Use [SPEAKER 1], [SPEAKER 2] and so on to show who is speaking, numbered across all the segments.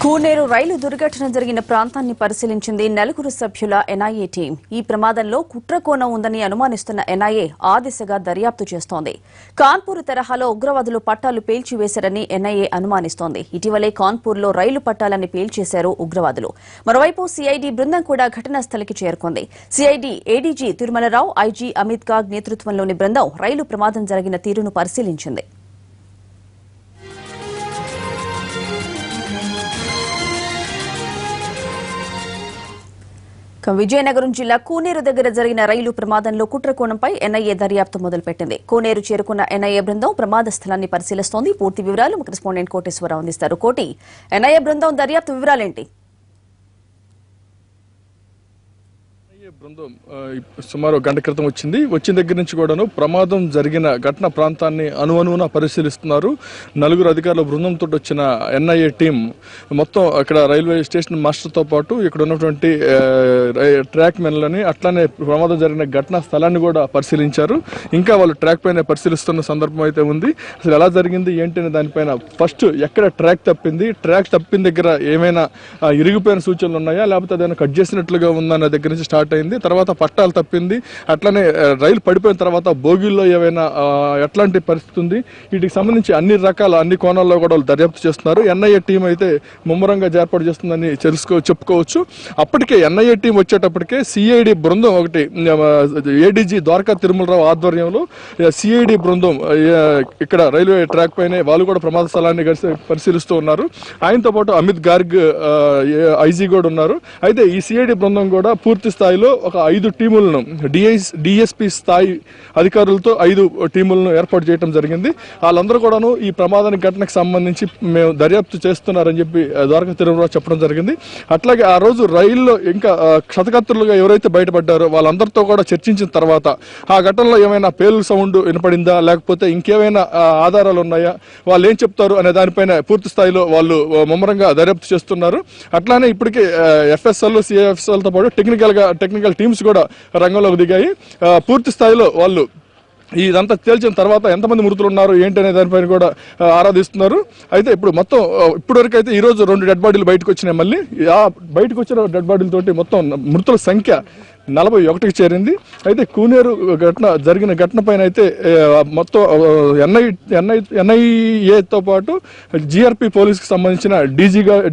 [SPEAKER 1] కూనేరు రైలు దుర్ఘటన జరిగిన ప్రాంతాన్ని పరిశీలించింది నలుగురు సభ్యుల ఎన్ఐఏ టీం. ఈ ప్రమాదంలో కుట్రకోణం ఉందని అనుమానిస్తున్న ఎన్ఐఏ ఆ దిశగా దర్యాప్తు చేస్తోంది. కాన్పూర్ తరహాలో ఉగ్రవాదులు పట్టాలు పేల్చివేశారని ఎన్ఐఏ అనుమానిస్తోంది. ఇటీవలే కాన్పూర్లో రైలు పట్టాలని పేల్చేశారు ఉగ్రవాదులు. మరోవైపు సిఐడి బృందం కూడా ఘటనా స్థలికి చేరుకుంది. CID ADG Tirumalarao, IG Amit కాగ్ నేతృత్వంలోని బృందం రైలు ప్రమాదం జరిగిన తీరును పరిశీలించింది. విజయనగరం జిల్లా కూనేరు దగ్గర జరిగిన రైలు ప్రమాదంలో కుట్రకోణంపై ఎన్ఐఏ దర్యాప్తు మొదలుపెట్టింది. కూనేరు చేరుకున్న ఎన్ఐఏ బృందం ప్రమాద స్థలాన్ని పరిశీలిస్తోంది. పూర్తి వివరాలు మా కరెస్పాండెంట్ కోటేశ్వరరావు అందిస్తారు. కోటి, ఎన్ఐఏ బృందం దర్యాప్తు వివరాలేంటి?
[SPEAKER 2] బృందం సుమారు గంట క్రితం వచ్చిన దగ్గర నుంచి కూడాను ప్రమాదం జరిగిన ఘటన ప్రాంతాన్ని అనువున పరిశీలిస్తున్నారు. నలుగురు అధికారుల బృందంతో వచ్చిన ఎన్ఐఏ టీం మొత్తం అక్కడ రైల్వే స్టేషన్ మాస్టర్తో పాటు ఇక్కడ ఉన్నటువంటి ట్రాక్ మెన్లని అట్లానే ప్రమాదం జరిగిన ఘటనా స్థలాన్ని కూడా పరిశీలించారు. ఇంకా వాళ్ళు ట్రాక్ పైన పరిశీలిస్తున్న సందర్భం అయితే ఉంది. అసలు ఎలా జరిగింది ఏంటి అనే దానిపైన ఫస్ట్ ఎక్కడ ట్రాక్ తప్పిన దగ్గర ఏమైనా ఇరిగిపోయిన సూచనలు ఉన్నాయా, లేకపోతే అదేమైనా కట్ చేసినట్లుగా ఉందన్న దగ్గర నుంచి స్టార్ట్ అయింది. తర్వాత పట్టాలు తప్పింది, అట్లనే రైలు పడిపోయిన తర్వాత బోగీల్లో ఏమైనా ఎట్లాంటి పరిస్థితి ఉంది, వీటికి సంబంధించి అన్ని కోణాల్లో కూడా వాళ్ళు దర్యాప్తు చేస్తున్నారు. ఎన్ఐఏ టీం అయితే ముమ్మరంగా ఏర్పాటు చేస్తుందని చెప్పుకోవచ్చు. అప్పటికే ఎన్ఐఏ టీం వచ్చేటప్పటికే సిఐడి బృందం ఒకటి ఏడీజీ ద్వారకా తిరుమలరావు ఆధ్వర్యంలో సిఐడి బృందం ఇక్కడ రైల్వే ట్రాక్ పైనే వాళ్ళు కూడా ప్రమాద స్థలాన్ని పరిశీలిస్తూ ఉన్నారు. ఆయనతో పాటు అమిత్ గార్గ్ ఐజీ కూడా ఉన్నారు. అయితే ఈ సిఐడి బృందం కూడా పూర్తి స్థాయిలో ఒక 5 టీములను డిఎస్పీ స్థాయి అధికారులతో 5 టీములను ఏర్పాటు చేయడం జరిగింది. వాళ్ళందరూ కూడాను ఈ ప్రమాదానికి ఘటనకు సంబంధించి మేము దర్యాప్తు చేస్తున్నారని చెప్పి ద్వారకా తిరుమలరావు చెప్పడం జరిగింది. అట్లాగే ఆ రోజు రైల్లో ఇంకా క్షతగాత్రులుగా ఎవరైతే బయటపడ్డారో వాళ్ళందరితో కూడా చర్చించిన తర్వాత ఆ ఘటనలో ఏమైనా పేలు సౌండ్ వినపడిందా, లేకపోతే ఇంకేమైనా ఆధారాలు ఉన్నాయా, వాళ్ళు ఏం చెప్తారు అనే దానిపైన పూర్తి స్థాయిలో వాళ్ళు ముమ్మరంగా దర్యాప్తు చేస్తున్నారు. అట్లానే ఇప్పటికే ఎఫ్ఎస్ఎల్, సిఐఎఫ్ఎస్ఎల్తో పాటు టెక్నికల్ టీమ్స్ కూడా రంగంలోకి దిగాయి. పూర్తి స్థాయిలో వాళ్ళు ఇదంతా తేల్చిన తర్వాత ఎంతమంది మృతులు ఉన్నారు ఏంటి అనే దానిపైన కూడా ఆరాధిస్తున్నారు. అయితే ఇప్పటివరకు అయితే ఈరోజు 2 డెడ్ బాడీలు బయటకు వచ్చినాయి. మళ్ళీ ఆ బయటకు వచ్చిన డెడ్ బాడీలతోటి మొత్తం మృతుల సంఖ్య 41కి చేరింది. అయితే కూనేరు జరిగిన ఘటన పైన అయితే మొత్తం ఎన్ఐఏతో పాటు జిఆర్పి పోలీస్కి సంబంధించిన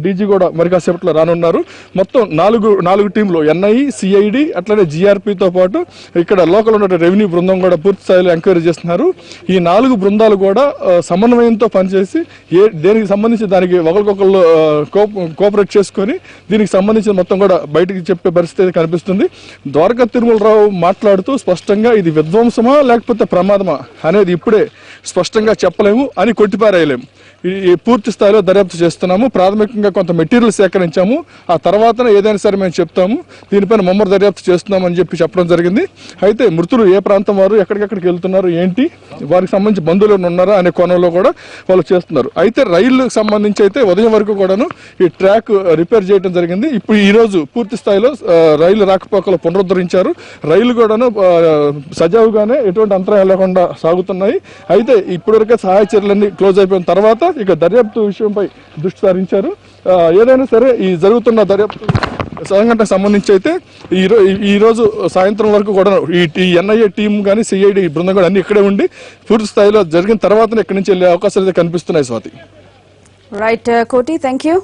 [SPEAKER 2] డీజీ కూడా మరి కాసేపట్లో రానున్నారు. మొత్తం 4 టీంలు ఎన్ఐ, సిఐడి అట్లనే జిఆర్పితో పాటు ఇక్కడ లోకల్ ఉన్న రెవెన్యూ బృందం కూడా పూర్తి స్థాయిలో ఎంక్వైరీ చేస్తున్నారు. ఈ 4 బృందాలు కూడా సమన్వయంతో పనిచేసి దేనికి సంబంధించి దానికి ఒకరికొకరు కోఆపరేట్ చేసుకొని దీనికి సంబంధించిన మొత్తం కూడా బయటికి చెప్పే పరిస్థితి కనిపిస్తుంది. ద్వారకా తిరుమలరావు మాట్లాడుతూ స్పష్టంగా ఇది విధ్వంసమా లేకపోతే ప్రమాదమా అనేది ఇప్పుడే స్పష్టంగా చెప్పలేము అని కొట్టిపారేయలేము. ఈ పూర్తి స్థాయిలో దర్యాప్తు చేస్తున్నాము. ప్రాథమికంగా కొంత మెటీరియల్ సేకరించాము, ఆ తర్వాత ఏదైనా సరే మేము చెప్తాము, దీనిపైన ముమ్మర దర్యాప్తు చేస్తున్నామని చెప్పడం జరిగింది. అయితే మృతులు ఏ ప్రాంతం వారు, ఎక్కడికెక్కడికి వెళ్తున్నారు ఏంటి, వారికి సంబంధించి బంధువులు ఉన్నారా అనే కోణంలో కూడా వాళ్ళు చేస్తున్నారు. అయితే రైలుకు సంబంధించి అయితే ఉదయం వరకు కూడాను ఈ ట్రాక్ రిపేర్ చేయడం జరిగింది. ఇప్పుడు ఈ రోజు పూర్తి స్థాయిలో రైలు రాకపోకలు పునరుద్ధరించారు. రైలు కూడాను సజావుగానే ఎటువంటి అంతరాయం లేకుండా సాగుతున్నాయి. అయితే ఇప్పటివరకే సహాయ చర్యలన్నీ క్లోజ్ అయిపోయిన తర్వాత ఇక దర్యాప్తు విషయంపై దృష్టి సారించారు. ఏదైనా సరే ఈ జరుగుతున్న దర్యాప్తు సంఘటనకు సంబంధించి అయితే ఈ రోజు సాయంత్రం వరకు కూడా ఈ ఎన్ఐఏ టీం కానీ సిఐడి బృందం కూడా అన్ని ఇక్కడే ఉండి పూర్తి స్థాయిలో జరిగిన తర్వాతనే ఇక్కడి నుంచి వెళ్ళే అవకాశాలు అయితే కనిపిస్తున్నాయి. స్వాతి.
[SPEAKER 1] రైట్ కోటి, థ్యాంక్ యూ.